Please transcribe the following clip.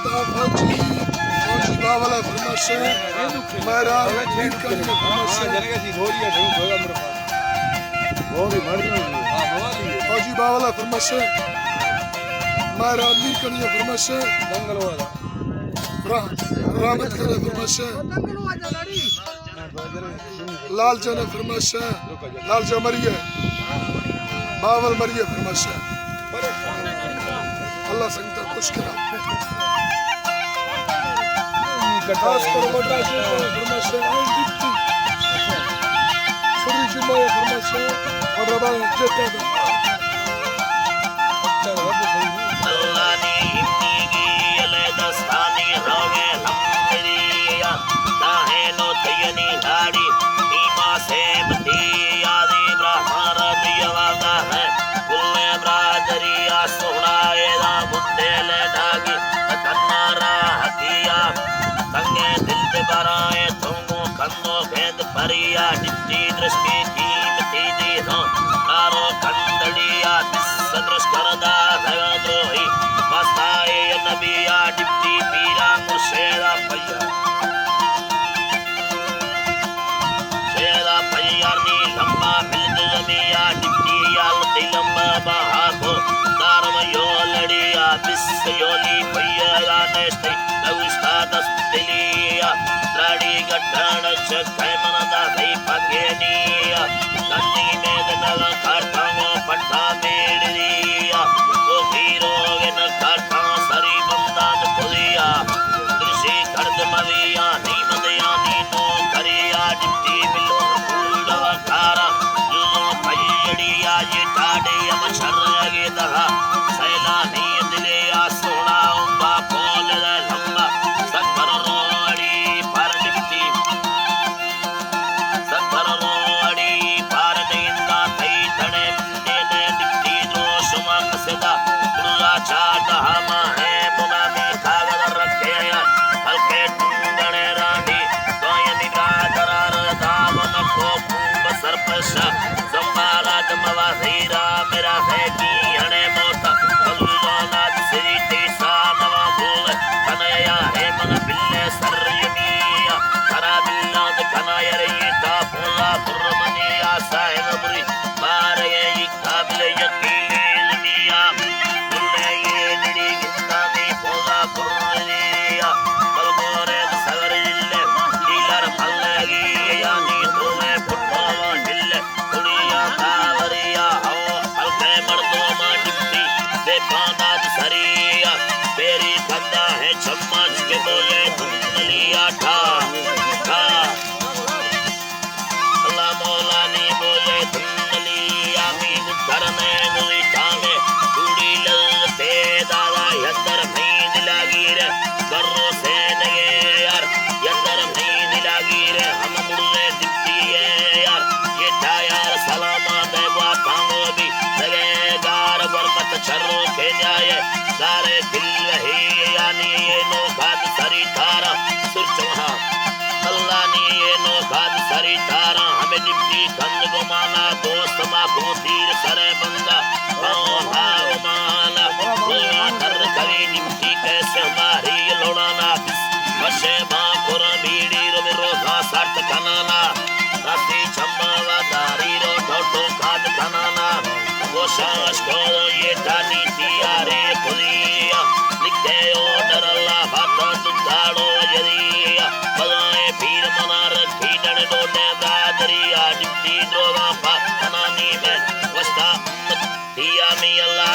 फौजी फौजी बावला फरमाश मेरा मीर कनी फरमाश फौजी बावला फरमाश मेरा मीर कनी फरमाश रहमत करे फरमाश लाल जाने फरमाश लाल जा मरिए बावल मरिए फरमाश अल्लाह संगता खुश करा खास कर बड़ा शेर फरमाश डिप्टी सरी जुमा फरमाश और रबा जेता अल्लाह ने इतनी की ले दस्तानी रोगे हमरिया ताहे नो तयनी गाड़ी ईमा से बती आदि ब्रह्मा दियवागा है कुल्ले ब्रादरिया सोहराए दा बुद्धे ले डागी तन्नारा हकिया तंगे दिल पे बराए तुंगो कंदो भेद परिया डिप्टी दृष्टि कीमती दी हो मारो कंदड़िया सदृश करदा द्रोही मस्ताए नबिया डिप्टी पीरा मुर्शेदा पैया शेदा पैया नी लंबा मिल जमिया डिप्टी याल ती लंबा बाहाको दारम यो लड़िया बिस योली पैया नेस्ते नविस्ता दस्तलिया त्राड़ी गठण चकै मनदा भई पगेनिया नन्नी में दनल करतांगो पट्टा मेड़िया ओ हीरो इन करता सरी बंदान पुलिया कृषि कर्द मलिया नी मदिया नी नो करिया डिप्टी बिलो कूड़वा कारा जुलो पैड़िया ये टाड़े हम शर्गे दहा सैला नी दिलिया सोना उम्बा बोल लंबा सत्तर रोड़ी पर डिप्टी सत्तर रोड़ी पर निंदा थई तड़े ने डिप्टी जो शुमा कसेदा दुला चाट हमा है मुना में कागज रखे हल्के टुंगणे रांडी दोयनी गादरार दावन को कुंभ सरपश जंबारा जमवा हीरा मेरा है की हणे मोटा कलुला श्री तेसा नवा भूल कनया है मन बिल्ले सरयनिया करा बिल्ला कनाया रे ता भोला पुरमनिया साहिब बुरी मारे ये काबिल यकीनिया बुल्ले ये निड़ी गिंदानी भोला पुरमनिया बलबोरे सगर जिल्ले लीलर फलगी यानी तुम्हें फुटबॉल जिल्ले कुड़िया कावरिया हो हल्के मर्दों मां डिप्टी दे पांदा सरिया तेरी कंधा है चम्मच के बोले धुंधलिया ठा ठा अल्लाह मौला ने बोले धुंधलिया मीन करने मुई कामे कुड़ी ललते दादा यंदर मीन लागी रे गर्रो से नगे यार यंदर मीन लागी रे हम मुड़े डिप्टी है यार ये था यार सलामा देवा कांगो भी लगे गार बरकत चर्रो के न्याय सारे दिल रही यानी ये नो गाद सरी तारा सुरचमहा अल्लाह ने ये नो गाद सरी तारा हमें डिप्टी कंद गुमाना दोस्त मा को तीर सरे बंदा ओ भाव माला दुआ कर करी डिप्टी कैसे हमारी लोड़ाना वशे मां पुर बीड़ी रो मेरो घासट कनाना राती चम्मा दारी रो ठोठो खाद कनाना वो शास को ये टानी तियारे पुलिया लिखे ऑर्डर अल्लाह बात दुधाड़ो यदिया बजाए पीर मना रखी डन डोने ब्रादरिया डिप्टी द्रोवा पा कनानी में वस्ता दिया मी अल्लाह